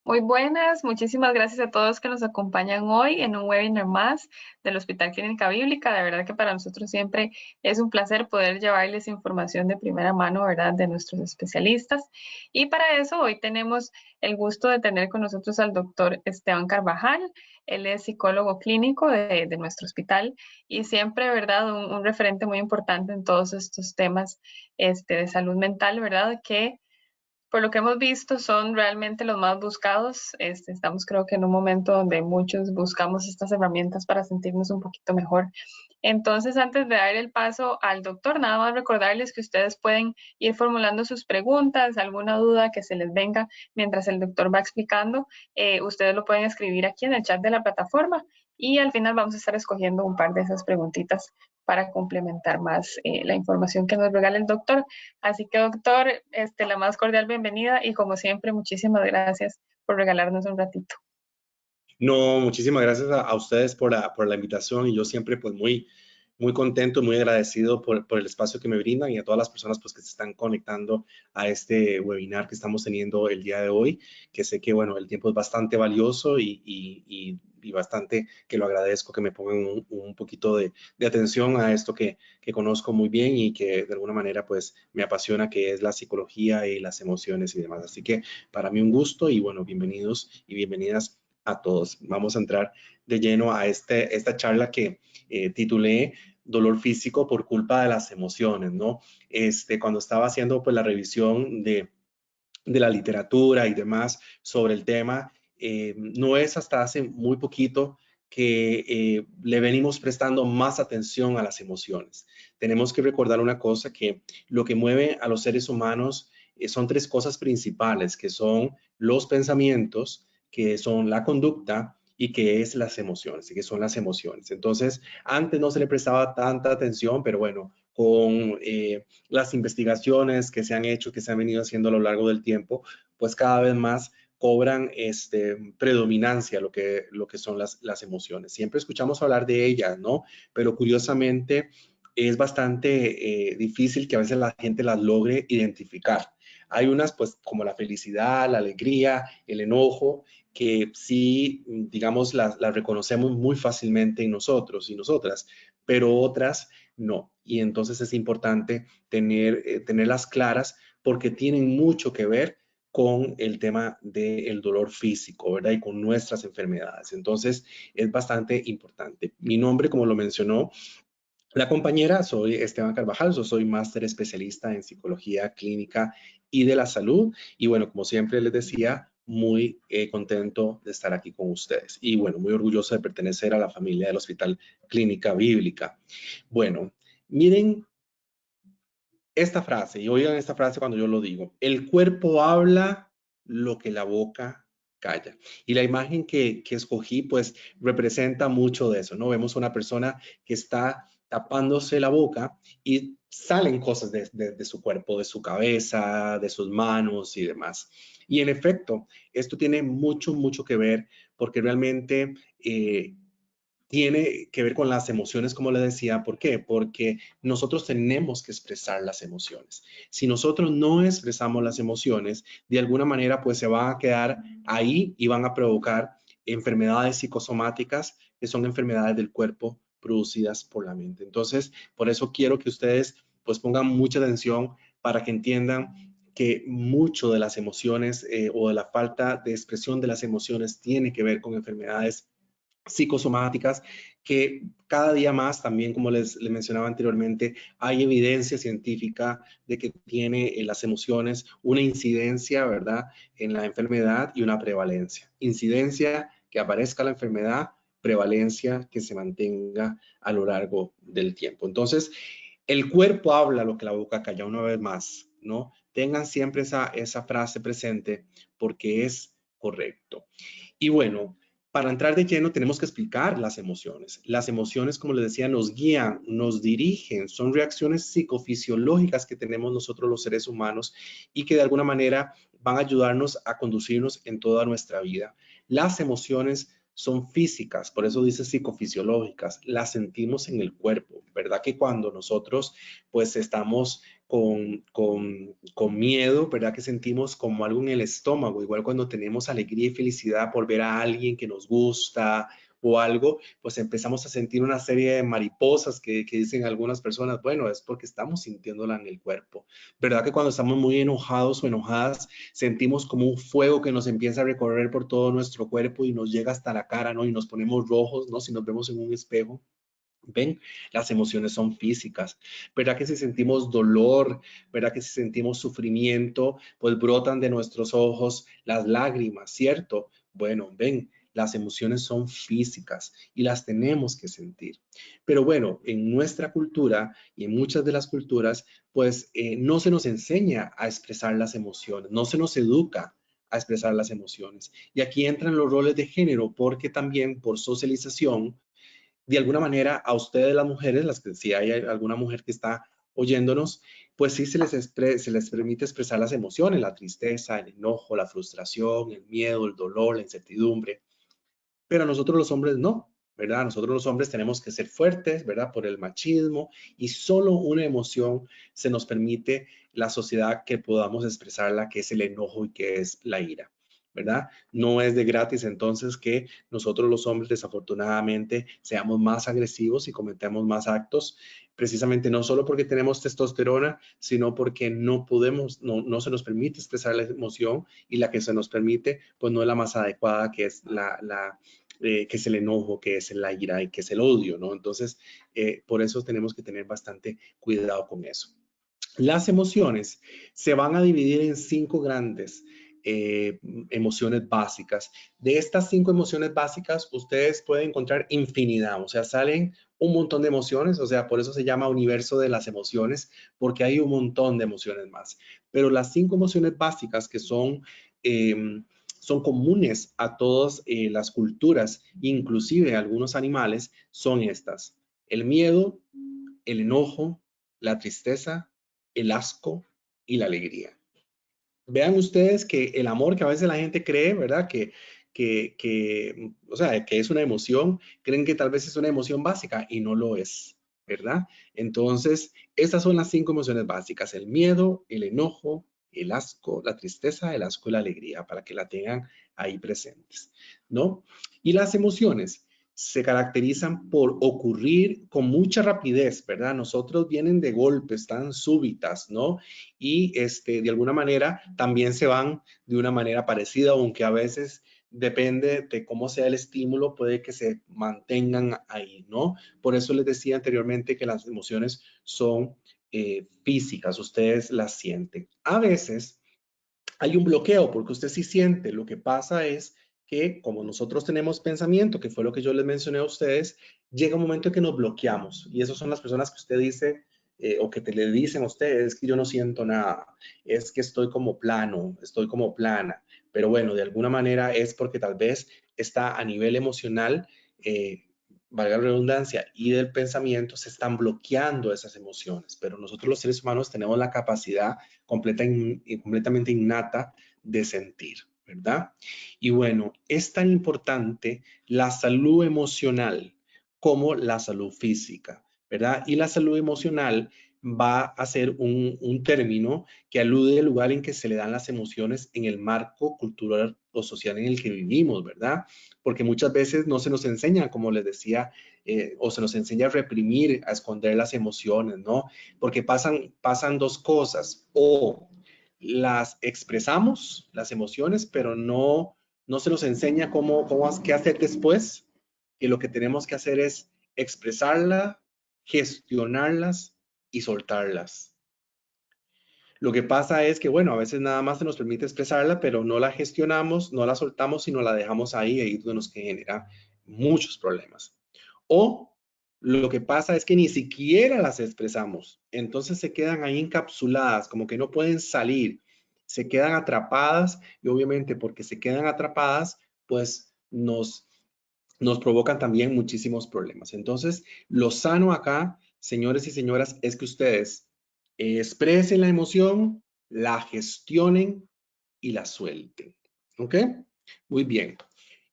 Muy buenas, muchísimas gracias a todos que nos acompañan hoy en un webinar más del Hospital Clínica Bíblica. De verdad que para nosotros siempre es un placer poder llevarles información de primera mano, ¿verdad?, de nuestros especialistas. Y para eso hoy tenemos el gusto de tener con nosotros al doctor Esteban Carvajal. Él es psicólogo clínico de nuestro hospital y siempre, ¿verdad?, un referente muy importante en todos estos temas de salud mental, ¿verdad?, que por lo que hemos visto, son realmente los más buscados. Estamos creo que en un momento donde muchos buscamos estas herramientas para sentirnos un poquito mejor. Entonces, antes de dar el paso al doctor, nada más recordarles que ustedes pueden ir formulando sus preguntas, alguna duda que se les venga mientras el doctor va explicando. Ustedes lo pueden escribir aquí en el chat de la plataforma y al final vamos a estar escogiendo un par de esas preguntitas para complementar más la información que nos regala el doctor. Así que, doctor, la más cordial bienvenida y como siempre, muchísimas gracias por regalarnos un ratito. No, muchísimas gracias a ustedes por la invitación y yo siempre pues muy contento, muy agradecido por el espacio que me brindan y a todas las personas pues que se están conectando a este webinar que estamos teniendo el día de hoy, que sé que bueno, el tiempo es bastante valioso y bastante que lo agradezco que me pongan un poquito de atención a esto que conozco muy bien y que de alguna manera pues me apasiona, que es la psicología y las emociones y demás. Así que para mí un gusto y bueno, bienvenidos y bienvenidas a todos. Vamos a entrar de lleno a esta charla que titulé Dolor físico por culpa de las emociones, ¿no? Cuando estaba haciendo pues la revisión de la literatura y demás sobre el tema, no es hasta hace muy poquito que le venimos prestando más atención a las emociones. Tenemos que recordar una cosa, que lo que mueve a los seres humanos son tres cosas principales, que son los pensamientos, que son la conducta y que es las emociones, y que son las emociones. Entonces, antes no se le prestaba tanta atención, pero bueno, con las investigaciones que se han hecho, que se han venido haciendo a lo largo del tiempo, pues cada vez más cobran predominancia lo que son las emociones. Siempre escuchamos hablar de ellas, ¿no? Pero curiosamente es bastante difícil que a veces la gente las logre identificar. Hay unas, pues, como la felicidad, la alegría, el enojo, que sí, digamos, las reconocemos muy fácilmente en nosotros y nosotras, pero otras no. Y entonces es importante tenerlas claras porque tienen mucho que ver con el tema del dolor físico, ¿verdad? Y con nuestras enfermedades. Entonces es bastante importante. Mi nombre, como lo mencionó la compañera, soy Esteban Carvajal, yo soy máster especialista en psicología clínica y de la salud. Y bueno, como siempre les decía, muy contento de estar aquí con ustedes. Y bueno, muy orgulloso de pertenecer a la familia del Hospital Clínica Bíblica. Bueno, miren esta frase y oigan esta frase cuando yo lo digo. El cuerpo habla lo que la boca calla. Y la imagen que escogí pues representa mucho de eso, ¿no? Vemos una persona que está tapándose la boca y salen cosas de su cuerpo, de su cabeza, de sus manos y demás. Y en efecto, esto tiene mucho que ver porque realmente tiene que ver con las emociones, como le decía. ¿Por qué? Porque nosotros tenemos que expresar las emociones. Si nosotros no expresamos las emociones, de alguna manera pues se van a quedar ahí y van a provocar enfermedades psicosomáticas, que son enfermedades del cuerpo producidas por la mente. Entonces, por eso quiero que ustedes pues pongan mucha atención para que entiendan que mucho de las emociones o de la falta de expresión de las emociones tiene que ver con enfermedades psicosomáticas, que cada día más también, como les mencionaba anteriormente, hay evidencia científica de que tiene las emociones una incidencia, ¿verdad?, en la enfermedad y una prevalencia. Incidencia, que aparezca la enfermedad; prevalencia, que se mantenga a lo largo del tiempo. Entonces, el cuerpo habla lo que la boca calla, una vez más, ¿no? Tengan siempre esa frase presente porque es correcto. Y bueno, para entrar de lleno tenemos que explicar las emociones. Las emociones, como les decía, nos guían, nos dirigen, son reacciones psicofisiológicas que tenemos nosotros los seres humanos y que de alguna manera van a ayudarnos a conducirnos en toda nuestra vida. Las emociones son físicas, por eso dice psicofisiológicas, las sentimos en el cuerpo, ¿verdad? Que cuando nosotros pues estamos con miedo, ¿verdad? Que sentimos como algo en el estómago, igual cuando tenemos alegría y felicidad por ver a alguien que nos gusta o algo, pues empezamos a sentir una serie de mariposas que dicen algunas personas, bueno, es porque estamos sintiéndola en el cuerpo. ¿Verdad que cuando estamos muy enojados o enojadas, sentimos como un fuego que nos empieza a recorrer por todo nuestro cuerpo y nos llega hasta la cara, ¿no? Y nos ponemos rojos, ¿no? Si nos vemos en un espejo. ¿Ven? Las emociones son físicas. ¿Verdad que si sentimos dolor, verdad que si sentimos sufrimiento, pues brotan de nuestros ojos las lágrimas, ¿cierto? Bueno, ven, las emociones son físicas y las tenemos que sentir. Pero bueno, en nuestra cultura y en muchas de las culturas, pues no se nos enseña a expresar las emociones, no se nos educa a expresar las emociones. Y aquí entran los roles de género, porque también por socialización, de alguna manera a ustedes las mujeres, las que si hay alguna mujer que está oyéndonos, pues sí se les permite expresar las emociones, la tristeza, el enojo, la frustración, el miedo, el dolor, la incertidumbre, pero a nosotros los hombres no, ¿verdad? Nosotros los hombres tenemos que ser fuertes, ¿verdad? Por el machismo y solo una emoción se nos permite la sociedad que podamos expresarla, que es el enojo y que es la ira. ¿Verdad? No es de gratis entonces que nosotros los hombres desafortunadamente seamos más agresivos y cometamos más actos, precisamente no solo porque tenemos testosterona, sino porque no podemos, no se nos permite expresar la emoción y la que se nos permite, pues no es la más adecuada, que es que es el enojo, que es la ira y que es el odio, ¿no? Entonces, por eso tenemos que tener bastante cuidado con eso. Las emociones se van a dividir en 5 grandes emociones básicas. De estas 5 emociones básicas, ustedes pueden encontrar infinidad, o sea, salen un montón de emociones, o sea, por eso se llama universo de las emociones, porque hay un montón de emociones más. Pero las 5 emociones básicas que son comunes a todas las culturas, inclusive algunos animales, son estas: el miedo, el enojo, la tristeza, el asco y la alegría. Vean ustedes que el amor, que a veces la gente cree, ¿verdad? O sea, que es una emoción, creen que tal vez es una emoción básica y no lo es, ¿verdad? Entonces, estas son las 5 emociones básicas: el miedo, el enojo, el asco, la tristeza, el asco y la alegría, para que la tengan ahí presentes, ¿no? Y las emociones se caracterizan por ocurrir con mucha rapidez, ¿verdad? Nosotros vienen de golpes tan súbitas, ¿no? Y de alguna manera también se van de una manera parecida, aunque a veces depende de cómo sea el estímulo, puede que se mantengan ahí, ¿no? Por eso les decía anteriormente que las emociones son físicas, ustedes las sienten. A veces hay un bloqueo porque usted sí siente. Lo que pasa es que como nosotros tenemos pensamiento, que fue lo que yo les mencioné a ustedes, llega un momento en que nos bloqueamos y esas son las personas que usted dice o que le dicen a ustedes: es que yo no siento nada, es que estoy como plano, estoy como plana. Pero bueno, de alguna manera es porque tal vez está a nivel emocional, valga la redundancia, y del pensamiento, se están bloqueando esas emociones. Pero nosotros los seres humanos tenemos la capacidad completamente innata de sentir, ¿verdad? Y bueno, es tan importante la salud emocional como la salud física, ¿verdad? Y la salud emocional va a ser un término que alude al lugar en que se le dan las emociones en el marco cultural o social en el que vivimos, ¿verdad? Porque muchas veces no se nos enseña, como les decía, o se nos enseña a reprimir, a esconder las emociones, ¿no? Porque pasan dos cosas: o las expresamos, las emociones, pero no se nos enseña qué hacer después, y lo que tenemos que hacer es expresarla, gestionarlas y soltarlas. Lo que pasa es que, bueno, a veces nada más se nos permite expresarla, pero no la gestionamos, no la soltamos, sino la dejamos ahí donde nos genera muchos problemas. O lo que pasa es que ni siquiera las expresamos, entonces se quedan ahí encapsuladas, como que no pueden salir, se quedan atrapadas y obviamente porque se quedan atrapadas, pues nos provocan también muchísimos problemas. Entonces, lo sano acá, señores y señoras, es que ustedes expresen la emoción, la gestionen y la suelten. ¿Ok? Muy bien.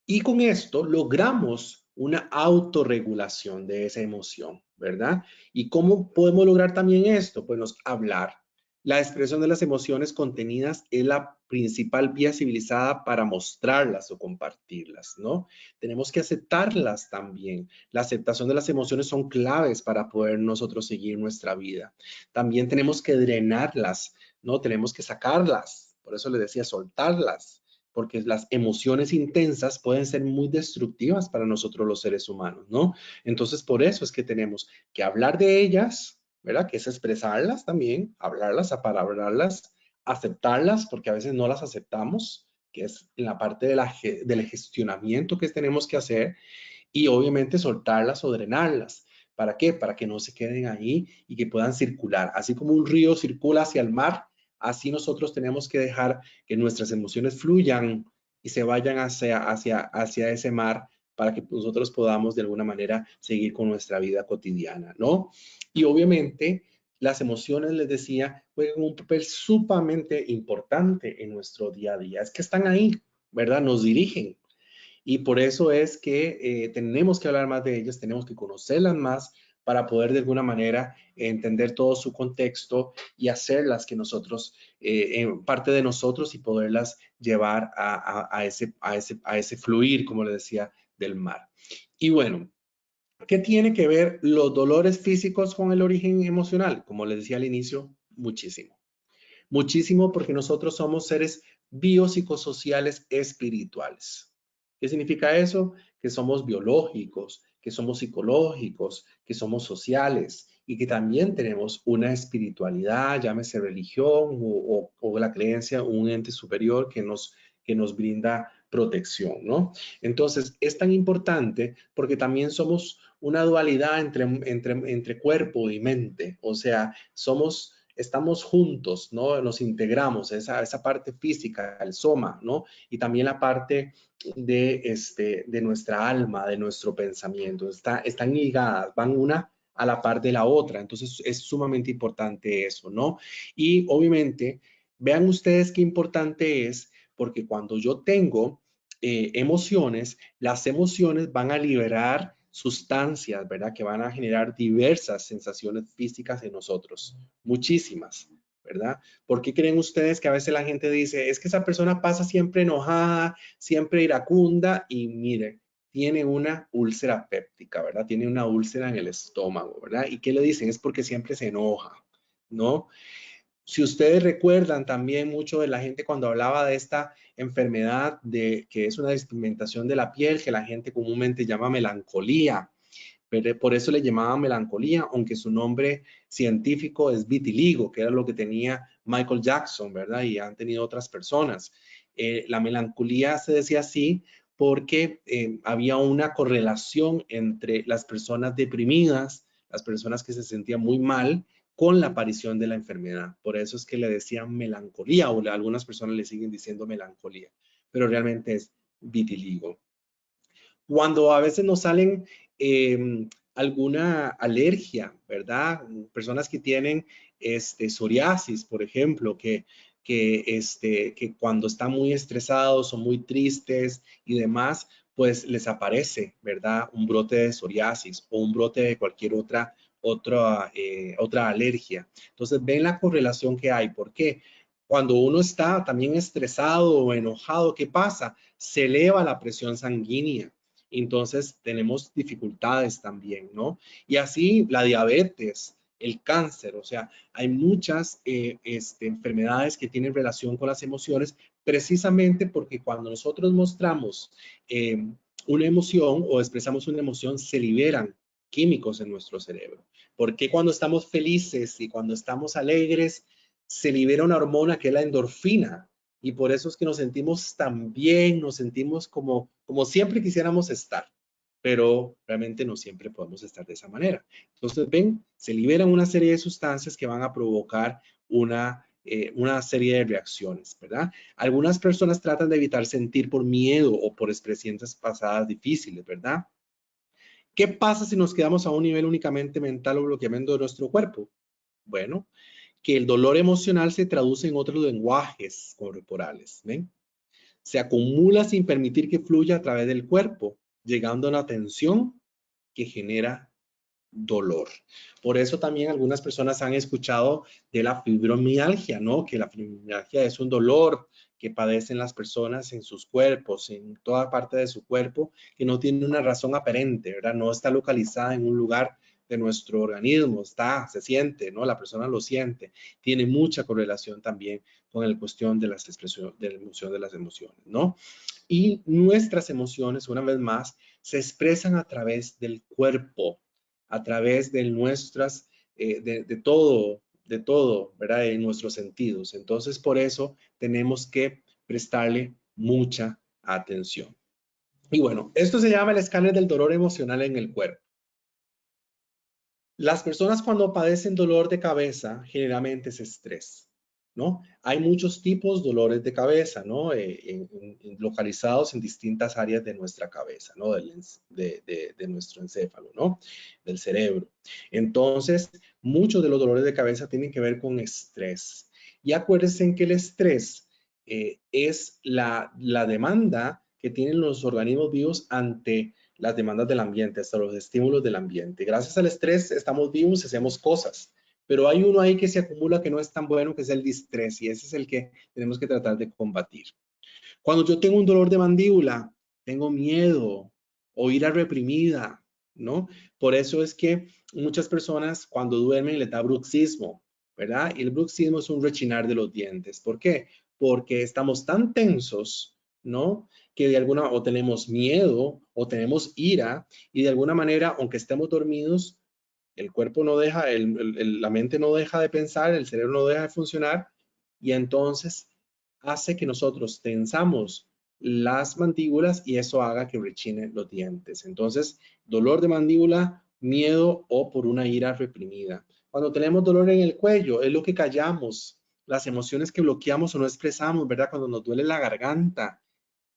Y con esto logramos una autorregulación de esa emoción, ¿verdad? ¿Y cómo podemos lograr también esto? Pues hablar. La expresión de las emociones contenidas es la principal vía civilizada para mostrarlas o compartirlas, ¿no? Tenemos que aceptarlas también. La aceptación de las emociones son claves para poder nosotros seguir nuestra vida. También tenemos que drenarlas, ¿no? Tenemos que sacarlas. Por eso le decía soltarlas, porque las emociones intensas pueden ser muy destructivas para nosotros los seres humanos, ¿no? Entonces, por eso es que tenemos que hablar de ellas, ¿verdad? Que es expresarlas también, hablarlas, apalabrarlas, aceptarlas, porque a veces no las aceptamos, que es en la parte del gestionamiento que tenemos que hacer, y obviamente soltarlas o drenarlas. ¿Para qué? Para que no se queden ahí y que puedan circular. Así como un río circula hacia el mar, así nosotros tenemos que dejar que nuestras emociones fluyan y se vayan hacia ese mar para que nosotros podamos de alguna manera seguir con nuestra vida cotidiana, ¿no? Y obviamente las emociones, les decía, juegan un papel sumamente importante en nuestro día a día. Es que están ahí, ¿verdad? Nos dirigen. Y por eso es que tenemos que hablar más de ellas, tenemos que conocerlas más para poder de alguna manera entender todo su contexto y hacerlas que nosotros, en parte de nosotros y poderlas llevar a ese fluir, como le decía, del mar. Y bueno, ¿qué tiene que ver los dolores físicos con el origen emocional? Como les decía al inicio, muchísimo. Muchísimo porque nosotros somos seres biopsicosociales espirituales. ¿Qué significa eso? Que somos biológicos, que somos psicológicos, que somos sociales y que también tenemos una espiritualidad, llámese religión o la creencia, un ente superior que nos brinda protección, ¿no? Entonces, es tan importante porque también somos una dualidad entre cuerpo y mente, o sea, estamos juntos, ¿no? Nos integramos, esa parte física, el soma, ¿no? Y también la parte de nuestra alma, de nuestro pensamiento. Están ligadas, van una a la par de la otra. Entonces es sumamente importante eso, ¿no? Y obviamente, vean ustedes qué importante es, porque cuando yo tengo emociones, las emociones van a liberar sustancias, ¿verdad? Que van a generar diversas sensaciones físicas en nosotros, muchísimas, ¿verdad? ¿Por qué creen ustedes que a veces la gente dice, es que esa persona pasa siempre enojada, siempre iracunda y mire, tiene una úlcera péptica, ¿verdad? Tiene una úlcera en el estómago, ¿verdad? ¿Y qué le dicen? Es porque siempre se enoja, ¿no? Si ustedes recuerdan también mucho de la gente cuando hablaba de esta enfermedad que es una despigmentación de la piel que la gente comúnmente llama melancolía, pero por eso le llamaban melancolía, aunque su nombre científico es vitiligo, que era lo que tenía Michael Jackson, ¿verdad? Y han tenido otras personas. La melancolía se decía así porque había una correlación entre las personas deprimidas, las personas que se sentían muy mal, con la aparición de la enfermedad. Por eso es que le decían melancolía o algunas personas le siguen diciendo melancolía, pero realmente es vitiligo. Cuando a veces nos salen alguna alergia, ¿verdad? Personas que tienen psoriasis, por ejemplo, que cuando están muy estresados o muy tristes y demás, pues les aparece, ¿verdad? Un brote de psoriasis o un brote de cualquier otra alergia. Entonces, ven la correlación que hay. ¿Por qué? Cuando uno está también estresado o enojado, ¿qué pasa? Se eleva la presión sanguínea. Entonces tenemos dificultades también, ¿no? Y así la diabetes, el cáncer, o sea, hay muchas enfermedades que tienen relación con las emociones, precisamente porque cuando nosotros mostramos una emoción o expresamos una emoción, se liberan químicos en nuestro cerebro. Porque cuando estamos felices y cuando estamos alegres, se libera una hormona que es la endorfina, y por eso es que nos sentimos tan bien, nos sentimos como siempre quisiéramos estar, pero realmente no siempre podemos estar de esa manera. Entonces, ven, se liberan una serie de sustancias que van a provocar una serie de reacciones, ¿verdad? Algunas personas tratan de evitar sentir por miedo o por experiencias pasadas difíciles, ¿verdad? ¿Qué pasa si nos quedamos a un nivel únicamente mental o bloqueamiento de nuestro cuerpo? Bueno, que el dolor emocional se traduce en otros lenguajes corporales, ¿ven? Se acumula sin permitir que fluya a través del cuerpo, llegando a una tensión que genera dolor. Por eso también algunas personas han escuchado de la fibromialgia, ¿no? Que la fibromialgia es un dolor que padecen las personas en sus cuerpos, en toda parte de su cuerpo, que no tiene una razón aparente, ¿verdad? No está localizada en un lugar de nuestro organismo, se siente, ¿no? La persona lo siente. Tiene mucha correlación también con la cuestión de las expresiones, de la emoción de las emociones, ¿no? Y nuestras emociones, una vez más, se expresan a través del cuerpo, a través de nuestras, de todo, ¿verdad? En nuestros sentidos. Entonces, por eso tenemos que prestarle mucha atención. Y bueno, esto se llama el escáner del dolor emocional en el cuerpo. Las personas cuando padecen dolor de cabeza, generalmente es estrés, ¿no? Hay muchos tipos de dolores de cabeza, ¿no? Localizados en distintas áreas de nuestra cabeza, ¿no? De nuestro encéfalo, ¿no? Del cerebro. Entonces, muchos de los dolores de cabeza tienen que ver con estrés. Y acuérdense que el estrés es la demanda que tienen los organismos vivos ante las demandas del ambiente, hasta los estímulos del ambiente. Gracias al estrés estamos vivos y hacemos cosas, pero hay uno ahí que se acumula que no es tan bueno, que es el distrés, y ese es el que tenemos que tratar de combatir. Cuando yo tengo un dolor de mandíbula, tengo miedo o ira reprimida, ¿no? Por eso es que muchas personas cuando duermen les da bruxismo, ¿verdad? Y el bruxismo es un rechinar de los dientes. ¿Por qué? Porque estamos tan tensos, ¿no? Que de alguna, o tenemos miedo o tenemos ira y de alguna manera, aunque estemos dormidos, el cuerpo no deja, la mente no deja de pensar, el cerebro no deja de funcionar y entonces hace que nosotros tensamos las mandíbulas y eso haga que rechinen los dientes. Entonces, dolor de mandíbula, miedo o por una ira reprimida. Cuando tenemos dolor en el cuello, es lo que callamos, las emociones que bloqueamos o no expresamos, ¿verdad? Cuando nos duele la garganta.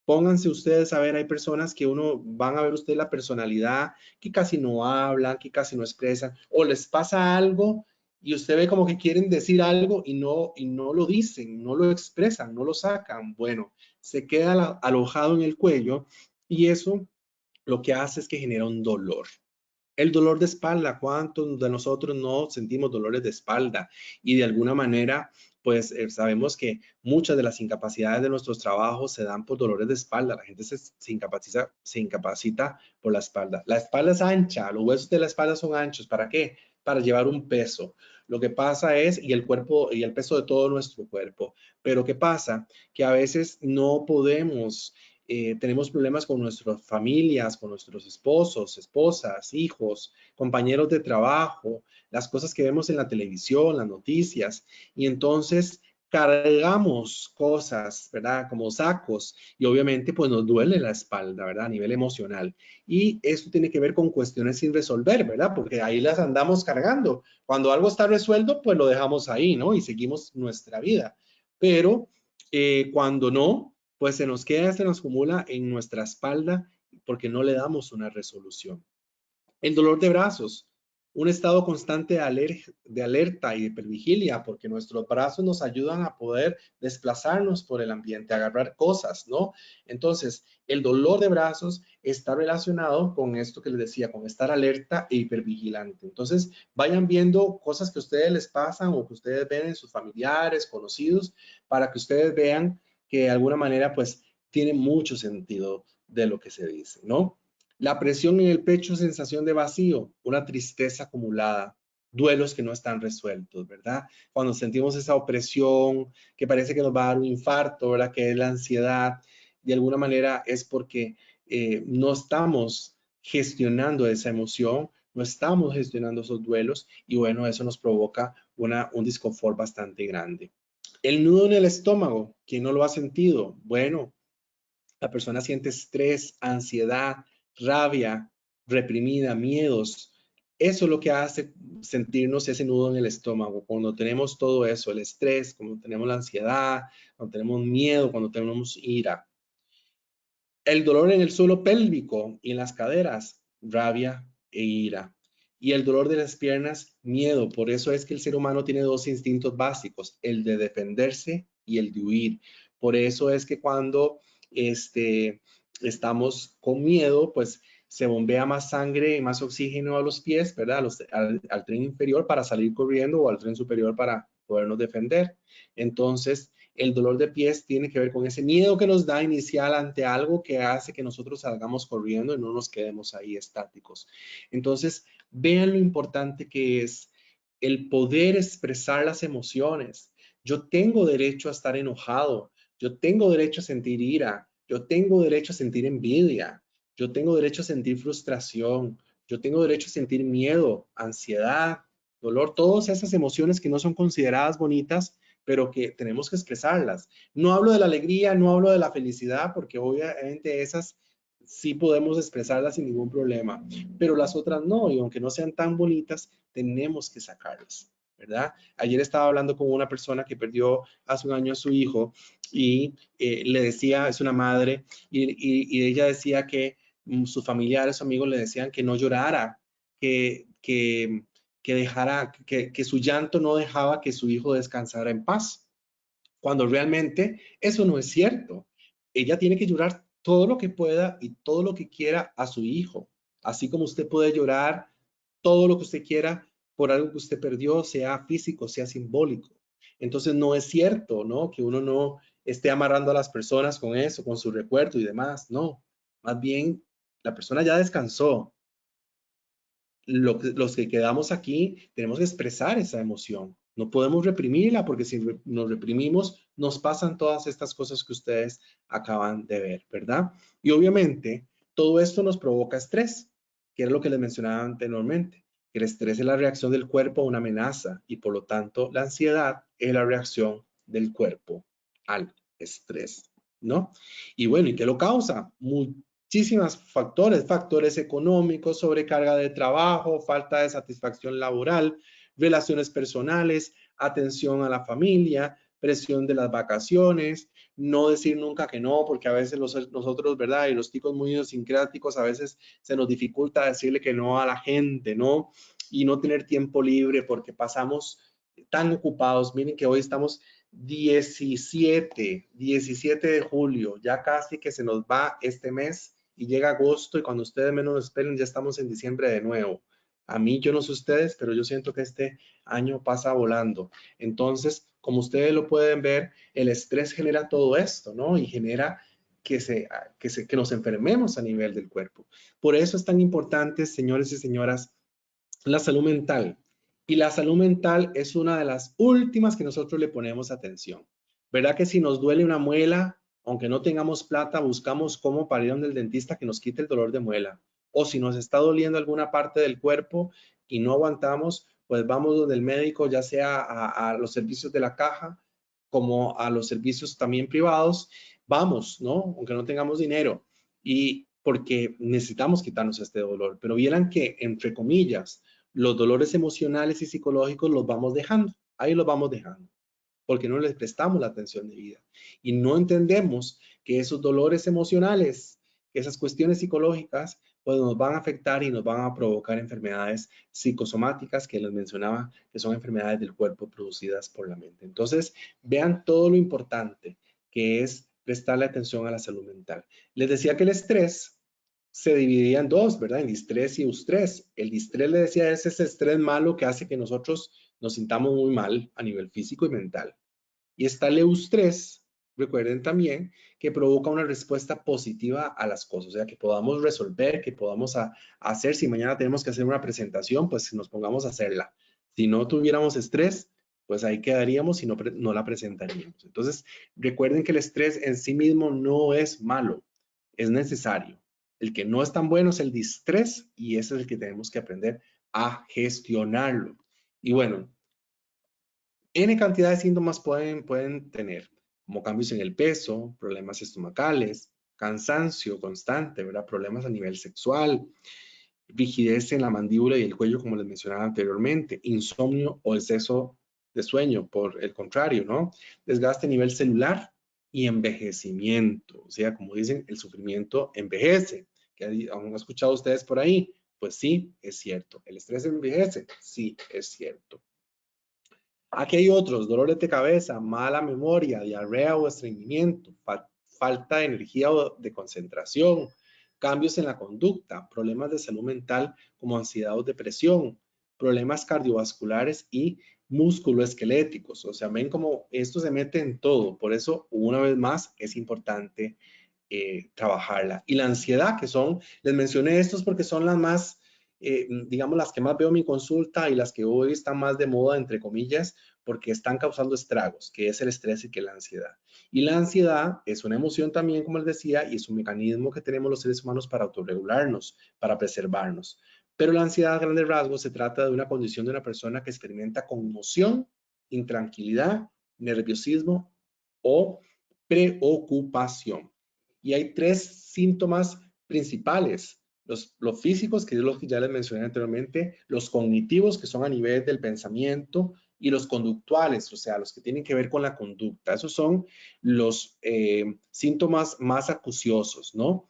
Pónganse ustedes a ver, hay personas que van a ver usted la personalidad, que casi no hablan, que casi no expresan, o les pasa algo y usted ve como que quieren decir algo y no lo dicen, no lo expresan, no lo sacan. Bueno, se queda alojado en el cuello y eso lo que hace es que genera un dolor. El dolor de espalda, ¿cuántos de nosotros no sentimos dolores de espalda? Y de alguna manera, pues sabemos que muchas de las incapacidades de nuestros trabajos se dan por dolores de espalda. La gente se incapacita por la espalda. La espalda es ancha, los huesos de la espalda son anchos. ¿Para qué? Para llevar un peso. Lo que pasa es, y el cuerpo, y el peso de todo nuestro cuerpo. Pero ¿qué pasa? Que a veces no podemos tenemos problemas con nuestras familias, con nuestros esposos, esposas, hijos, compañeros de trabajo, las cosas que vemos en la televisión, las noticias, y entonces cargamos cosas, ¿verdad? Como sacos, y obviamente pues nos duele la espalda, ¿verdad? A nivel emocional. Y esto tiene que ver con cuestiones sin resolver, ¿verdad? Porque ahí las andamos cargando. Cuando algo está resuelto, pues lo dejamos ahí, ¿no? Y seguimos nuestra vida. Pero cuando no, pues se nos queda, se nos acumula en nuestra espalda porque no le damos una resolución. El dolor de brazos, un estado constante de alerta y de hipervigilia, porque nuestros brazos nos ayudan a poder desplazarnos por el ambiente, agarrar cosas, ¿no? Entonces, el dolor de brazos está relacionado con esto que les decía, con estar alerta e hipervigilante. Entonces, vayan viendo cosas que a ustedes les pasan o que ustedes ven en sus familiares, conocidos, para que ustedes vean que de alguna manera, pues, tiene mucho sentido de lo que se dice, ¿no? La presión en el pecho, sensación de vacío, una tristeza acumulada, duelos que no están resueltos, ¿verdad? Cuando sentimos esa opresión, que parece que nos va a dar un infarto, ¿verdad? Que es la ansiedad, de alguna manera es porque no estamos gestionando esa emoción, no estamos gestionando esos duelos y bueno, eso nos provoca un disconfort bastante grande. El nudo en el estómago, ¿quién no lo ha sentido? Bueno, la persona siente estrés, ansiedad, rabia, reprimida, miedos. Eso es lo que hace sentirnos ese nudo en el estómago. Cuando tenemos todo eso, el estrés, cuando tenemos la ansiedad, cuando tenemos miedo, cuando tenemos ira. El dolor en el suelo pélvico y en las caderas, rabia e ira. Y el dolor de las piernas, miedo. Por eso es que el ser humano tiene dos instintos básicos, el de defenderse y el de huir. Por eso es que cuando estamos con miedo, pues se bombea más sangre y más oxígeno a los pies, ¿verdad? Al tren inferior para salir corriendo o al tren superior para podernos defender. Entonces, el dolor de pies tiene que ver con ese miedo que nos da inicial ante algo que hace que nosotros salgamos corriendo y no nos quedemos ahí estáticos. Entonces, vean lo importante que es el poder expresar las emociones. Yo tengo derecho a estar enojado, yo tengo derecho a sentir ira, yo tengo derecho a sentir envidia, yo tengo derecho a sentir frustración, yo tengo derecho a sentir miedo, ansiedad, dolor, todas esas emociones que no son consideradas bonitas, pero que tenemos que expresarlas. No hablo de la alegría, no hablo de la felicidad, porque obviamente esas sí podemos expresarlas sin ningún problema, pero las otras no, y aunque no sean tan bonitas, tenemos que sacarlas, ¿verdad? Ayer estaba hablando con una persona que perdió hace un año a su hijo y le decía, es una madre, y ella decía que sus familiares, sus amigos le decían que no llorara, que dejara, que su llanto no dejaba que su hijo descansara en paz, cuando realmente eso no es cierto. Ella tiene que llorar todo lo que pueda y todo lo que quiera a su hijo, así como usted puede llorar todo lo que usted quiera por algo que usted perdió, sea físico, sea simbólico. Entonces no es cierto, ¿no? Que uno no esté amarrando a las personas con eso, con su recuerdo y demás, no. Más bien, la persona ya descansó. Los que quedamos aquí tenemos que expresar esa emoción. No podemos reprimirla porque si nos reprimimos, nos pasan todas estas cosas que ustedes acaban de ver, ¿verdad? Y obviamente, todo esto nos provoca estrés, que es lo que les mencionaba anteriormente. El estrés es la reacción del cuerpo a una amenaza y por lo tanto la ansiedad es la reacción del cuerpo al estrés, ¿no? Y bueno, ¿y qué lo causa? Muchísimos factores, factores económicos, sobrecarga de trabajo, falta de satisfacción laboral, relaciones personales, atención a la familia, presión de las vacaciones, no decir nunca que no, porque a veces nosotros, ¿verdad? Y los chicos muy idiosincráticos, a veces se nos dificulta decirle que no a la gente, ¿no? Y no tener tiempo libre porque pasamos tan ocupados. Miren que hoy estamos 17 de julio, ya casi que se nos va este mes y llega agosto y cuando ustedes menos lo esperen ya estamos en diciembre de nuevo. A mí, yo no sé ustedes, pero yo siento que este año pasa volando. Entonces, como ustedes lo pueden ver, el estrés genera todo esto, ¿no? Y genera que nos enfermemos a nivel del cuerpo. Por eso es tan importante, señores y señoras, la salud mental. Y la salud mental es una de las últimas que nosotros le ponemos atención. ¿Verdad que si nos duele una muela, aunque no tengamos plata, buscamos cómo para ir donde el dentista que nos quite el dolor de muela? O si nos está doliendo alguna parte del cuerpo y no aguantamos, pues vamos donde el médico, ya sea a los servicios de la caja, como a los servicios también privados, vamos, ¿no? Aunque no tengamos dinero. Y porque necesitamos quitarnos este dolor. Pero vieran que, entre comillas, los dolores emocionales y psicológicos los vamos dejando, ahí los vamos dejando, porque no les prestamos la atención debida y no entendemos que esos dolores emocionales, que esas cuestiones psicológicas, pues nos van a afectar y nos van a provocar enfermedades psicosomáticas que les mencionaba, que son enfermedades del cuerpo producidas por la mente. Entonces, vean todo lo importante que es prestarle atención a la salud mental. Les decía que el estrés se dividía en dos, ¿verdad? En distrés y eustrés. El distrés, le decía, es ese estrés malo que hace que nosotros nos sintamos muy mal a nivel físico y mental. Y está el eustrés, recuerden también, que provoca una respuesta positiva a las cosas, o sea, que podamos resolver, que podamos hacer, si mañana tenemos que hacer una presentación, pues nos pongamos a hacerla. Si no tuviéramos estrés, pues ahí quedaríamos y no la presentaríamos. Entonces, recuerden que el estrés en sí mismo no es malo, es necesario. El que no es tan bueno es el distrés y ese es el que tenemos que aprender a gestionarlo. Y bueno, N cantidad de síntomas pueden tener, como cambios en el peso, problemas estomacales, cansancio constante, ¿verdad? Problemas a nivel sexual, rigidez en la mandíbula y el cuello, como les mencionaba anteriormente, insomnio o exceso de sueño, por el contrario, ¿no? Desgaste a nivel celular y envejecimiento. O sea, como dicen, el sufrimiento envejece. ¿Que han escuchado ustedes por ahí? Pues sí, es cierto. ¿El estrés envejece? Sí, es cierto. Aquí hay otros: dolores de cabeza, mala memoria, diarrea o estreñimiento, falta de energía o de concentración, cambios en la conducta, problemas de salud mental como ansiedad o depresión, problemas cardiovasculares y musculoesqueléticos. O sea, ven como esto se mete en todo. Por eso, una vez más, es importante trabajarla. Y la ansiedad, que son, les mencioné estos porque son las más, digamos, las que más veo en mi consulta y las que hoy están más de moda, entre comillas, porque están causando estragos, que es el estrés y que es la ansiedad. Y la ansiedad es una emoción también, como les decía, y es un mecanismo que tenemos los seres humanos para autorregularnos, para preservarnos. Pero la ansiedad a grandes rasgos se trata de una condición de una persona que experimenta conmoción, intranquilidad, nerviosismo o preocupación. Y hay tres síntomas principales. Los físicos, que es lo que ya les mencioné anteriormente, los cognitivos, que son a nivel del pensamiento, y los conductuales, o sea, los que tienen que ver con la conducta. Esos son los síntomas más acuciosos, ¿no?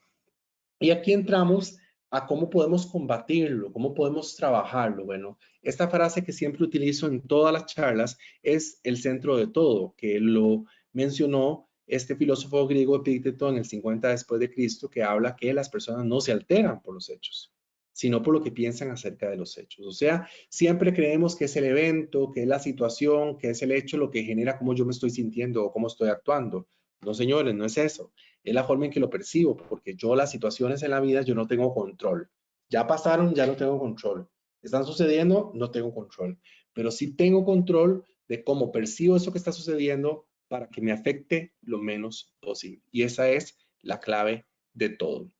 Y aquí entramos a cómo podemos combatirlo, cómo podemos trabajarlo. Bueno, esta frase que siempre utilizo en todas las charlas es el centro de todo, que lo mencionó este filósofo griego Epicteto en el 50 después de Cristo, que habla que las personas no se alteran por los hechos, sino por lo que piensan acerca de los hechos. O sea, siempre creemos que es el evento, que es la situación, que es el hecho lo que genera cómo yo me estoy sintiendo o cómo estoy actuando. No, señores, no es eso. Es la forma en que lo percibo, porque yo las situaciones en la vida yo no tengo control. Ya pasaron, ya no tengo control. Están sucediendo, no tengo control. Pero sí tengo control de cómo percibo eso que está sucediendo para que me afecte lo menos posible. Y esa es la clave de todo.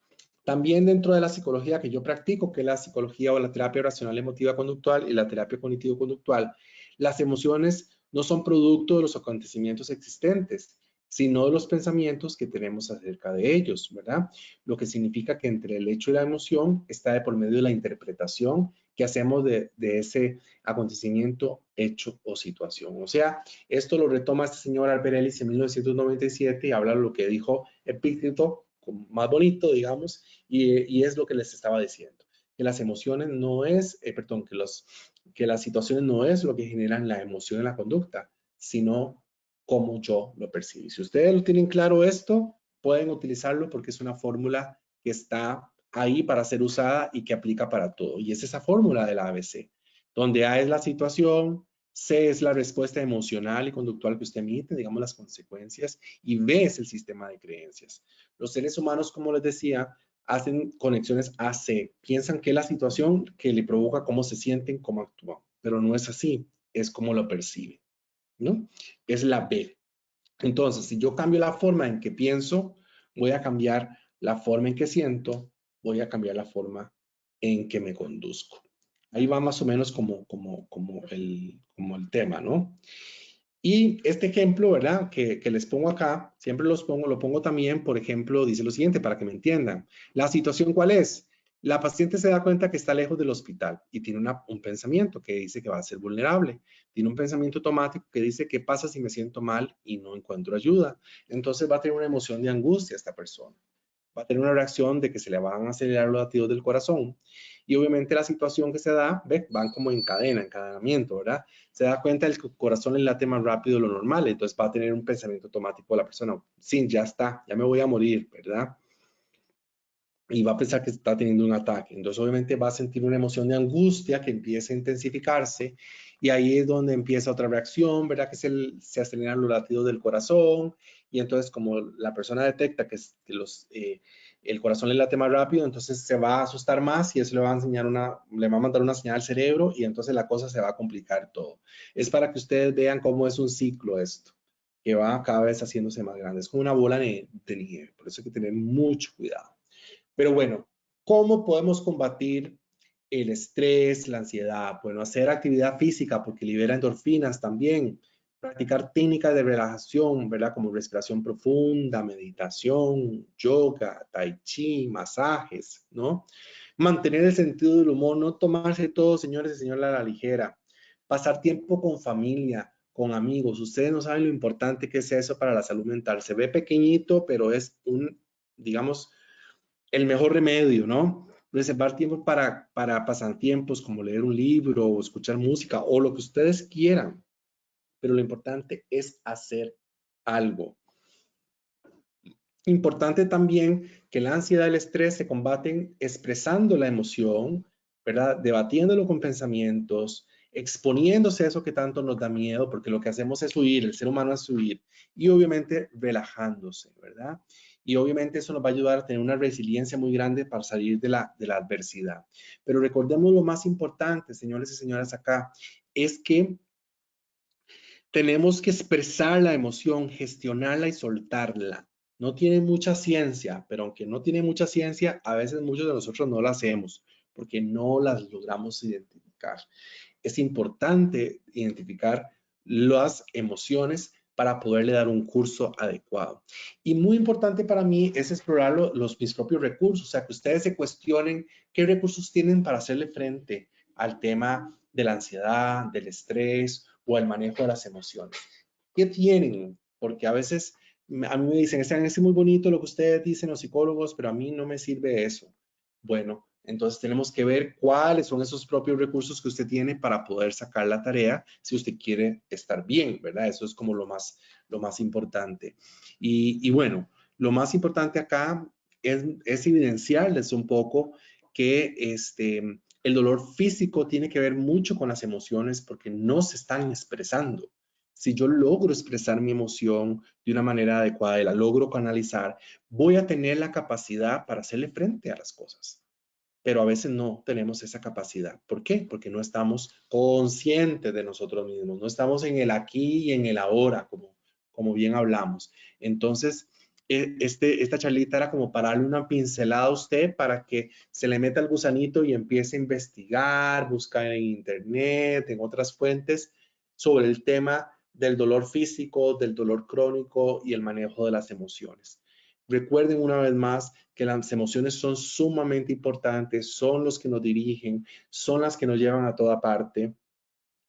También dentro de la psicología que yo practico, que es la psicología o la terapia racional emotiva conductual y la terapia cognitivo-conductual, las emociones no son producto de los acontecimientos existentes, sino de los pensamientos que tenemos acerca de ellos, ¿verdad? Lo que significa que entre el hecho y la emoción está de por medio de la interpretación que hacemos de ese acontecimiento, hecho o situación. O sea, esto lo retoma este señor Albert Ellis en 1997 y habla de lo que dijo Epicteto, más bonito, digamos, y es lo que les estaba diciendo, que las emociones no es, perdón, que las situaciones no es lo que generan la emoción en la conducta, sino cómo yo lo percibo. Si ustedes lo tienen claro esto, pueden utilizarlo porque es una fórmula que está ahí para ser usada y que aplica para todo. Y es esa fórmula de la ABC, donde A es la situación, C es la respuesta emocional y conductual que usted emite, digamos las consecuencias, y B es el sistema de creencias. Los seres humanos, como les decía, hacen conexiones AC, piensan que es la situación que le provoca cómo se sienten, cómo actúan, pero no es así, es como lo perciben, ¿no? Es la B. Entonces, si yo cambio la forma en que pienso, voy a cambiar la forma en que siento, voy a cambiar la forma en que me conduzco. Ahí va más o menos como el tema, ¿no? Y este ejemplo, ¿verdad? Que les pongo acá, siempre lo pongo también, por ejemplo, dice lo siguiente para que me entiendan. La situación, ¿cuál es? La paciente se da cuenta que está lejos del hospital y tiene un pensamiento que dice que va a ser vulnerable. Tiene un pensamiento automático que dice, ¿qué pasa si me siento mal y no encuentro ayuda? Entonces va a tener una emoción de angustia esta persona. Va a tener una reacción de que se le van a acelerar los latidos del corazón. Y obviamente la situación que se da, ¿ve? Van como en cadena, encadenamiento, ¿verdad? Se da cuenta del que el corazón le late más rápido de lo normal, entonces va a tener un pensamiento automático de la persona, sí, ya está, ya me voy a morir, ¿verdad? Y va a pensar que está teniendo un ataque. Entonces, obviamente, va a sentir una emoción de angustia que empieza a intensificarse y ahí es donde empieza otra reacción, ¿verdad? Que se aceleran los latidos del corazón y entonces como la persona detecta que el corazón le late más rápido, entonces se va a asustar más y eso le va a enseñar le va a mandar una señal al cerebro y entonces la cosa se va a complicar todo. Es para que ustedes vean cómo es un ciclo esto, que va cada vez haciéndose más grande. Es como una bola de nieve, por eso hay que tener mucho cuidado. Pero bueno, ¿cómo podemos combatir el estrés, la ansiedad? Bueno, hacer actividad física porque libera endorfinas también. Practicar técnicas de relajación, ¿verdad? Como respiración profunda, meditación, yoga, tai chi, masajes, ¿no? Mantener el sentido del humor, no tomarse todo, señores y señoras, a la ligera. Pasar tiempo con familia, con amigos. Ustedes no saben lo importante que es eso para la salud mental. Se ve pequeñito, pero es digamos, el mejor remedio, ¿no? Reservar tiempo para pasatiempos como leer un libro o escuchar música o lo que ustedes quieran, pero lo importante es hacer algo. Importante también que la ansiedad y el estrés se combaten expresando la emoción, ¿verdad? Debatiéndolo con pensamientos, exponiéndose a eso que tanto nos da miedo, porque lo que hacemos es huir, el ser humano es huir, y obviamente relajándose, ¿verdad? Y obviamente eso nos va a ayudar a tener una resiliencia muy grande para salir de la adversidad. Pero recordemos lo más importante, señores y señoras, acá, es que tenemos que expresar la emoción, gestionarla y soltarla. No tiene mucha ciencia, pero aunque no tiene mucha ciencia, a veces muchos de nosotros no la hacemos porque no las logramos identificar. Es importante identificar las emociones para poderle dar un curso adecuado. Y muy importante para mí es explorar mis propios recursos, o sea, que ustedes se cuestionen qué recursos tienen para hacerle frente al tema de la ansiedad, del estrés o el manejo de las emociones. ¿Qué tienen? Porque a veces a mí me dicen, es muy bonito lo que ustedes dicen los psicólogos, pero a mí no me sirve eso. Bueno, entonces tenemos que ver cuáles son esos propios recursos que usted tiene para poder sacar la tarea si usted quiere estar bien, ¿verdad? Eso es como lo más importante. Y bueno, lo más importante acá es evidenciarles un poco que el dolor físico tiene que ver mucho con las emociones porque no se están expresando. Si yo logro expresar mi emoción de una manera adecuada y la logro canalizar, voy a tener la capacidad para hacerle frente a las cosas. Pero a veces no tenemos esa capacidad. ¿Por qué? Porque no estamos conscientes de nosotros mismos, no estamos en el aquí y en el ahora, como bien hablamos. Entonces, esta charlita era como para darle una pincelada a usted para que se le meta el gusanito y empiece a investigar, buscar en internet, en otras fuentes, sobre el tema del dolor físico, del dolor crónico y el manejo de las emociones. Recuerden una vez más que las emociones son sumamente importantes, son los que nos dirigen, son las que nos llevan a toda parte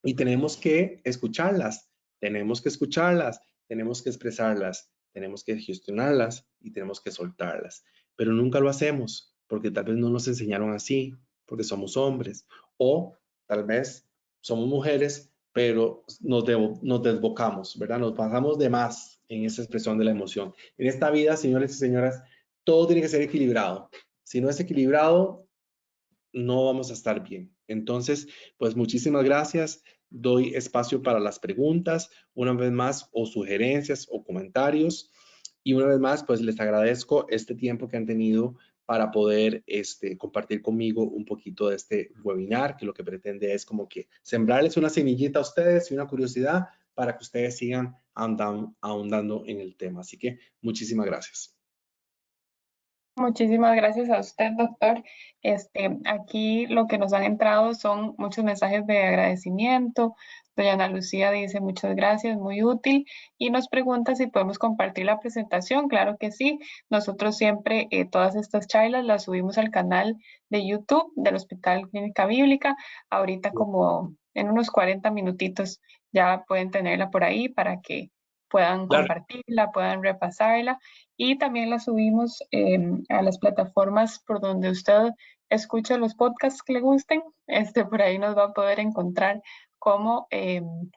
y tenemos que escucharlas, tenemos que escucharlas, tenemos que expresarlas, tenemos que gestionarlas y tenemos que soltarlas. Pero nunca lo hacemos porque tal vez no nos enseñaron así, porque somos hombres o tal vez somos mujeres, pero nos desbocamos, ¿verdad? Nos pasamos de más en esa expresión de la emoción. En esta vida, señores y señoras, todo tiene que ser equilibrado. Si no es equilibrado, no vamos a estar bien. Entonces, pues muchísimas gracias. Doy espacio para las preguntas, una vez más, o sugerencias o comentarios. Y una vez más, pues les agradezco este tiempo que han tenido para poder compartir conmigo un poquito de este webinar, que lo que pretende es como que sembrarles una semillita a ustedes y una curiosidad para que ustedes sigan ahondando en el tema. Así que muchísimas gracias. Muchísimas gracias a usted, doctor. Aquí lo que nos han entrado son muchos mensajes de agradecimiento. Doña Ana Lucía dice muchas gracias, muy útil, y nos pregunta si podemos compartir la presentación. Claro que sí. Nosotros siempre todas estas charlas las subimos al canal de YouTube del Hospital Clínica Bíblica. Ahorita como en unos 40 minutitos ya pueden tenerla por ahí para que puedan Claro, compartirla, puedan repasarla y también la subimos a las plataformas por donde usted escuche los podcasts que le gusten. Por ahí nos va a poder encontrar como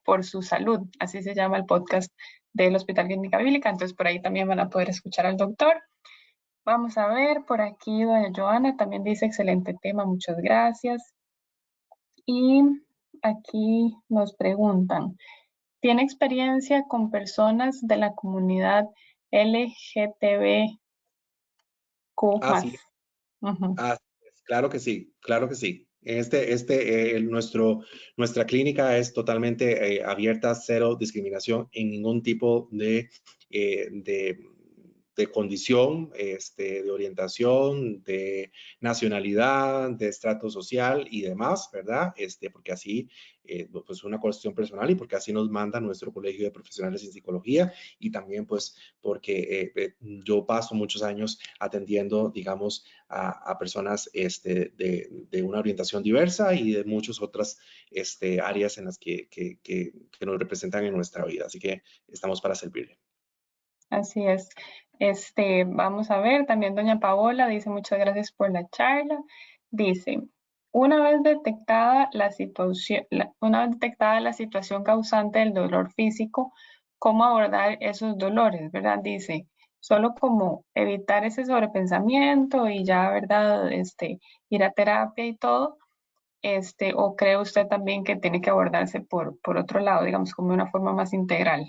Por su salud, así se llama el podcast del Hospital Clínica Bíblica. Entonces por ahí también van a poder escuchar al doctor. Vamos a ver, por aquí doña Joana también dice excelente tema, muchas gracias. Y aquí nos preguntan, ¿tiene experiencia con personas de la comunidad LGTBQ así más? Ujú. Ah, claro que sí, claro que sí. Nuestra clínica es totalmente abierta, cero discriminación en ningún tipo eh, de, de condición, de orientación, de nacionalidad, de estrato social y demás, ¿verdad? Porque así, pues una cuestión personal y porque así nos manda nuestro colegio de profesionales en psicología y también pues porque yo paso muchos años atendiendo, digamos, a personas de una orientación diversa y de muchas otras áreas en las que nos representan en nuestra vida. Así que estamos para servirle. Así es. Vamos a ver, también doña Paola dice muchas gracias por la charla. Dice, una vez detectada la situación causante del dolor físico, ¿cómo abordar esos dolores? ¿Verdad? Dice, solo como evitar ese sobrepensamiento y ya, ¿verdad? Ir a terapia y todo, o cree usted también que tiene que abordarse por otro lado, digamos, como de una forma más integral.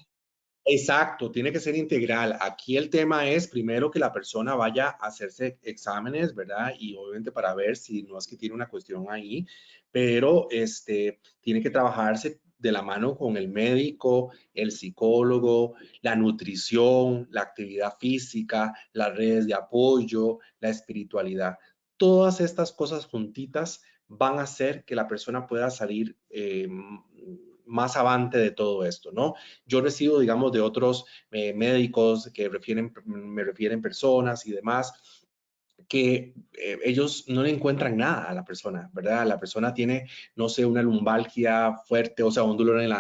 Exacto, tiene que ser integral. Aquí el tema es primero que la persona vaya a hacerse exámenes, ¿verdad? Y obviamente para ver si no es que tiene una cuestión ahí, pero tiene que trabajarse de la mano con el médico, el psicólogo, la nutrición, la actividad física, las redes de apoyo, la espiritualidad. Todas estas cosas juntitas van a hacer que la persona pueda salir más avante de todo esto, ¿no? Yo recibo, digamos, de otros médicos que me refieren personas y demás, que ellos no le encuentran nada a la persona, ¿verdad? La persona tiene, no sé, una lumbalgia fuerte, o sea, un dolor en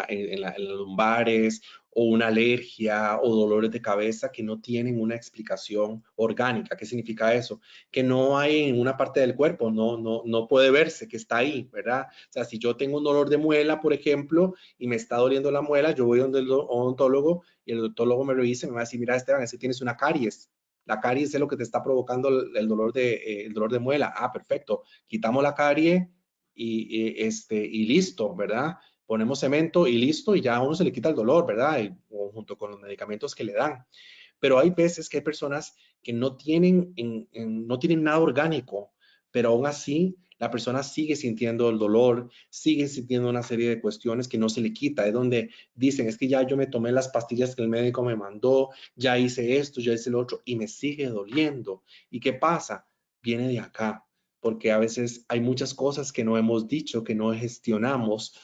las lumbares, o una alergia, o dolores de cabeza que no tienen una explicación orgánica. ¿Qué significa eso? Que no hay en una parte del cuerpo, no puede verse que está ahí, ¿verdad? O sea, si yo tengo un dolor de muela, por ejemplo, y me está doliendo la muela, yo voy donde el odontólogo y el odontólogo me revisa y me va a decir, mira, Esteban, ese tienes una caries. La caries es lo que te está provocando el dolor de muela. Ah, perfecto. Quitamos la carie y listo, ¿verdad? Ponemos cemento y listo, y ya a uno se le quita el dolor, ¿verdad? Junto con los medicamentos que le dan. Pero hay veces que hay personas que no tienen nada orgánico, pero aún así la persona sigue sintiendo el dolor, sigue sintiendo una serie de cuestiones que no se le quita. Es donde dicen, es que ya yo me tomé las pastillas que el médico me mandó, ya hice esto, ya hice lo otro y me sigue doliendo. ¿Y qué pasa? Viene de acá, porque a veces hay muchas cosas que no hemos dicho, que no gestionamos,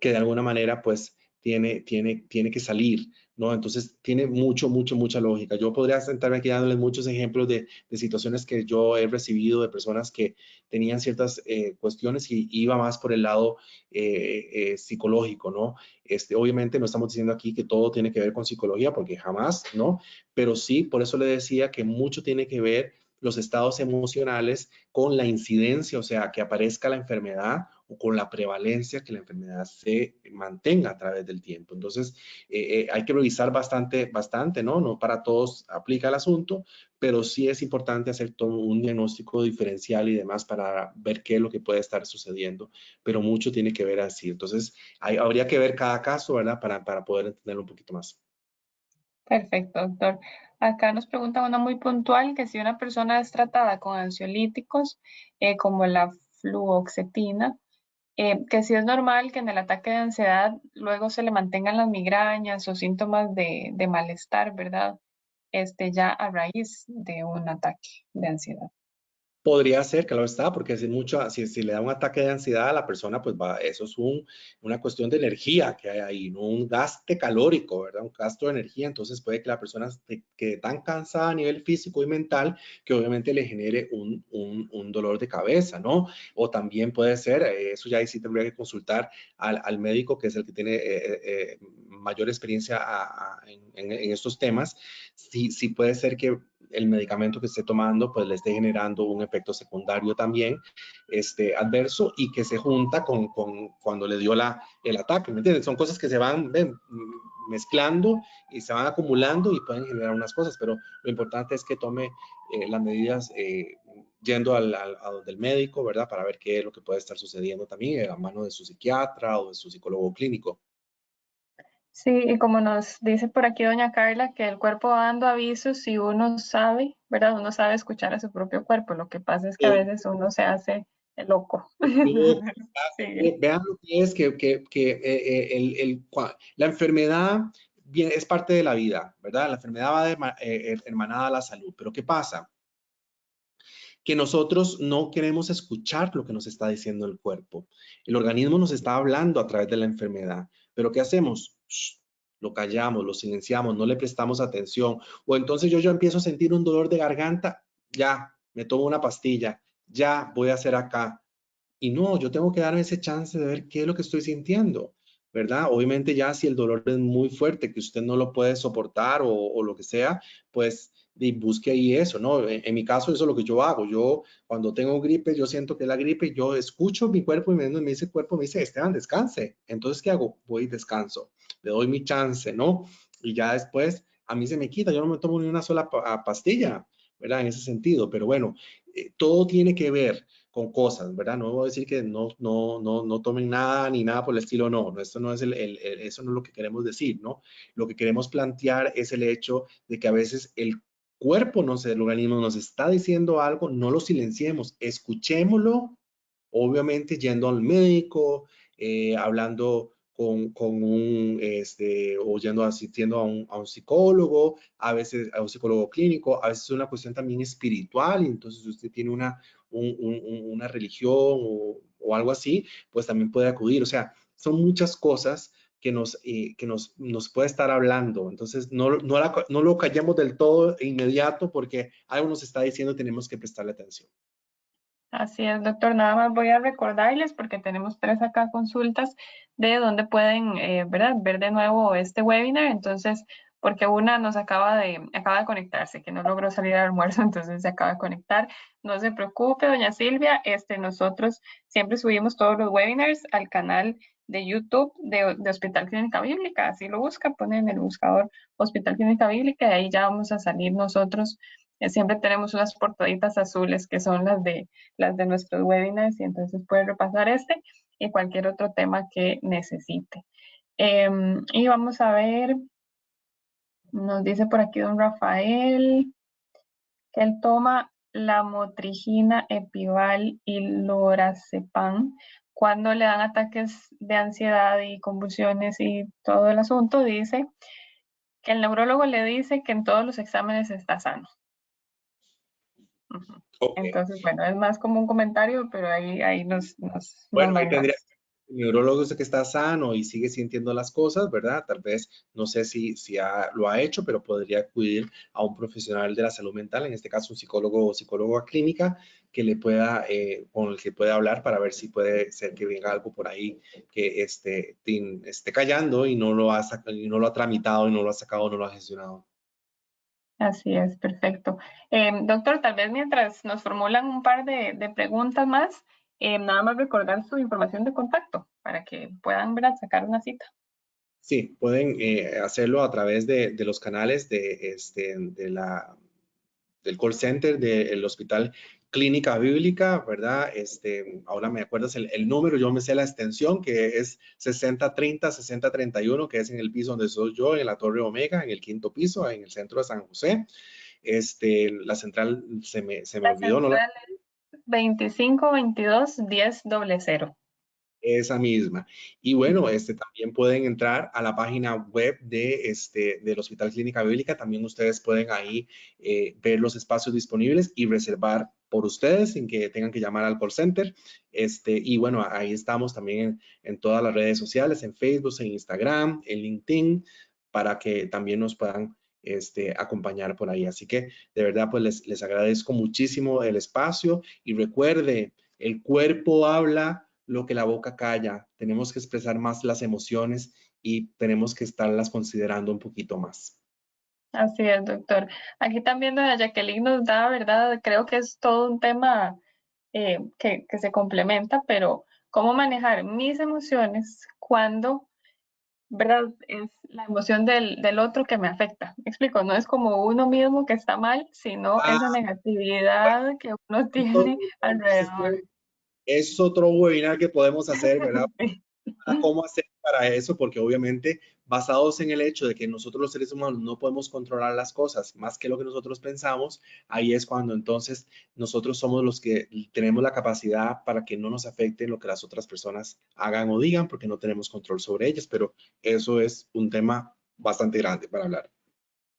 que de alguna manera pues tiene que salir. ¿No? Entonces tiene mucha lógica. Yo podría sentarme aquí dándoles muchos ejemplos de situaciones que yo he recibido de personas que tenían ciertas cuestiones y iba más por el lado psicológico, ¿no? Obviamente no estamos diciendo aquí que todo tiene que ver con psicología, porque jamás, ¿no? Pero sí, por eso le decía que mucho tiene que ver los estados emocionales con la incidencia, o sea, que aparezca la enfermedad o con la prevalencia que la enfermedad se mantenga a través del tiempo. Entonces, hay que revisar bastante, ¿no? No para todos aplica el asunto, pero sí es importante hacer todo un diagnóstico diferencial y demás para ver qué es lo que puede estar sucediendo, pero mucho tiene que ver así. Entonces, habría que ver cada caso, ¿verdad? Para poder entenderlo un poquito más. Perfecto, doctor. Acá nos pregunta una muy puntual que si una persona es tratada con ansiolíticos como la fluoxetina, que si es normal que en el ataque de ansiedad luego se le mantengan las migrañas o síntomas de malestar, ¿verdad? Ya a raíz de un ataque de ansiedad. Podría ser, claro está, porque si le da un ataque de ansiedad a la persona, pues eso es una cuestión de energía que hay ahí, no un gasto calórico, ¿verdad? Un gasto de energía. Entonces puede que la persona quede tan cansada a nivel físico y mental que obviamente le genere un dolor de cabeza, ¿no? O también puede ser, eso ya ahí sí tendría que consultar al médico, que es el que tiene mayor experiencia en estos temas. Sí puede ser que el medicamento que esté tomando pues le esté generando un efecto secundario también adverso y que se junta con cuando le dio el ataque, ¿me entiendes? Son cosas que se van mezclando y se van acumulando y pueden generar unas cosas, pero lo importante es que tome las medidas yendo a donde el médico, ¿verdad? Para ver qué es lo que puede estar sucediendo también a mano de su psiquiatra o de su psicólogo clínico. Sí, y como nos dice por aquí doña Carla, que el cuerpo va dando avisos si uno sabe, ¿verdad? Uno sabe escuchar a su propio cuerpo. Lo que pasa es que a veces uno se hace el loco. Sí. Vean lo que es que la enfermedad es parte de la vida, ¿verdad? La enfermedad va hermanada a la salud. Pero ¿qué pasa? Que nosotros no queremos escuchar lo que nos está diciendo el cuerpo. El organismo nos está hablando a través de la enfermedad. Pero ¿qué hacemos? Shh, lo callamos, lo silenciamos, no le prestamos atención. O entonces yo empiezo a sentir un dolor de garganta, ya, me tomo una pastilla, ya voy a hacer acá. Y no, yo tengo que darme ese chance de ver qué es lo que estoy sintiendo, ¿verdad? Obviamente ya si el dolor es muy fuerte, que usted no lo puede soportar o lo que sea, pues busque ahí eso, ¿no? En mi caso eso es lo que yo hago. Yo cuando tengo gripe, yo siento que es la gripe, yo escucho mi cuerpo y me dice el cuerpo, me dice, Esteban, descanse. Entonces, ¿qué hago? Voy y descanso, le doy mi chance, ¿no? Y ya después a mí se me quita, yo no me tomo ni una sola pastilla, ¿verdad? En ese sentido, pero bueno, todo tiene que ver con cosas, ¿verdad? No voy a decir que no tomen nada ni nada por el estilo, no, no, esto no es eso no es lo que queremos decir, ¿no? Lo que queremos plantear es el hecho de que a veces el cuerpo, no sé, el organismo nos está diciendo algo, no lo silenciemos, escuchémoslo, obviamente yendo al médico, hablando con un, o yendo asistiendo a un psicólogo, a veces a un psicólogo clínico, a veces es una cuestión también espiritual, y entonces si usted tiene una religión o algo así, pues también puede acudir. O sea, son muchas cosas que nos puede estar hablando. Entonces, no lo callemos del todo e inmediato porque algo nos está diciendo, tenemos que prestarle atención. Así es, doctor. Nada más voy a recordarles, porque tenemos 3 acá consultas de donde pueden, ¿verdad? Ver de nuevo este webinar. Entonces, porque una nos acaba de conectarse, que no logró salir al almuerzo, entonces se acaba de conectar. No se preocupe, doña Silvia. Nosotros siempre subimos todos los webinars al canal de YouTube de Hospital Clínica Bíblica. Así lo busca, pone en el buscador Hospital Clínica Bíblica y ahí ya vamos a salir nosotros. Siempre tenemos unas portaditas azules que son las de nuestros webinars, y entonces puede repasar este y cualquier otro tema que necesite. Y vamos a ver, nos dice por aquí don Rafael que él toma la motrigina, Epival y lorazepam cuando le dan ataques de ansiedad y convulsiones y todo el asunto. Dice que el neurólogo le dice que en todos los exámenes está sano. Ujú. Ok. Entonces, bueno, es más como un comentario, pero ahí nos Bueno, ahí manda. tendría el neurólogo dice que está sano y sigue sintiendo las cosas, ¿verdad? Tal vez, no sé si lo ha hecho, pero podría acudir a un profesional de la salud mental, en este caso un psicólogo o psicóloga clínica, que le pueda, con el que pueda hablar para ver si puede ser que venga algo por ahí que esté callando y y no lo ha tramitado y no lo ha sacado, no lo ha gestionado. Así es, perfecto. Doctor, tal vez mientras nos formulan un par de preguntas más, nada más recordar su información de contacto para que puedan, ¿verdad?, sacar una cita. Sí, pueden hacerlo a través de los canales del call center del Hospital Clínica Bíblica, ¿verdad? Ahora me acuerdas el número, yo me sé la extensión, que es 6030-6031, que es en el piso donde soy yo, en la Torre Omega, en el 5º piso, en el centro de San José. La central se me La olvidó, ¿no? central es 2522-1000. Esa misma. Y bueno, también pueden entrar a la página web del Hospital Clínica Bíblica. También ustedes pueden ahí ver los espacios disponibles y reservar por ustedes sin que tengan que llamar al call center. Y bueno, ahí estamos también en todas las redes sociales, en Facebook, en Instagram, en LinkedIn, para que también nos puedan acompañar por ahí. Así que de verdad, pues les agradezco muchísimo el espacio y recuerde, el cuerpo habla lo que la boca calla. Tenemos que expresar más las emociones y tenemos que estarlas considerando un poquito más. Así es, doctor. Aquí también doña Jacqueline nos da, ¿verdad? Creo que es todo un tema que se complementa, pero cómo manejar mis emociones cuando, ¿verdad?, es la emoción del otro que me afecta. Me explico, no es como uno mismo que está mal, sino Ah, esa negatividad que uno tiene entonces, alrededor. es otro webinar que podemos hacer, ¿verdad? Sí. Cómo hacer para eso, porque obviamente basados en el hecho de que nosotros los seres humanos no podemos controlar las cosas más que lo que nosotros pensamos, ahí es cuando entonces nosotros somos los que tenemos la capacidad para que no nos afecte lo que las otras personas hagan o digan, porque no tenemos control sobre ellas, pero eso es un tema bastante grande para hablar.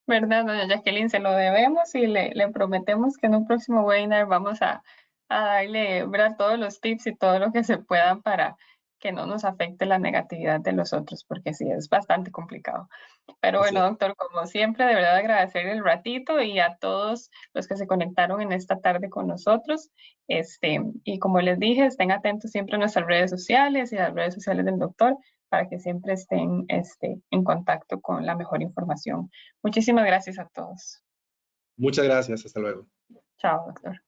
¿Verdad, doña Jacqueline? Se lo debemos y le prometemos que en un próximo webinar vamos a darle, ¿verdad?, todos los tips y todo lo que se pueda para que no nos afecte la negatividad de los otros, porque sí, es bastante complicado. Pero Así bueno, es. doctor, como siempre, de verdad agradecerle el ratito y a todos los que se conectaron en esta tarde con nosotros. Y como les dije, estén atentos siempre a nuestras redes sociales y a las redes sociales del doctor para que siempre estén en contacto con la mejor información. Muchísimas gracias a todos. Muchas gracias. Hasta luego. Chao, doctor.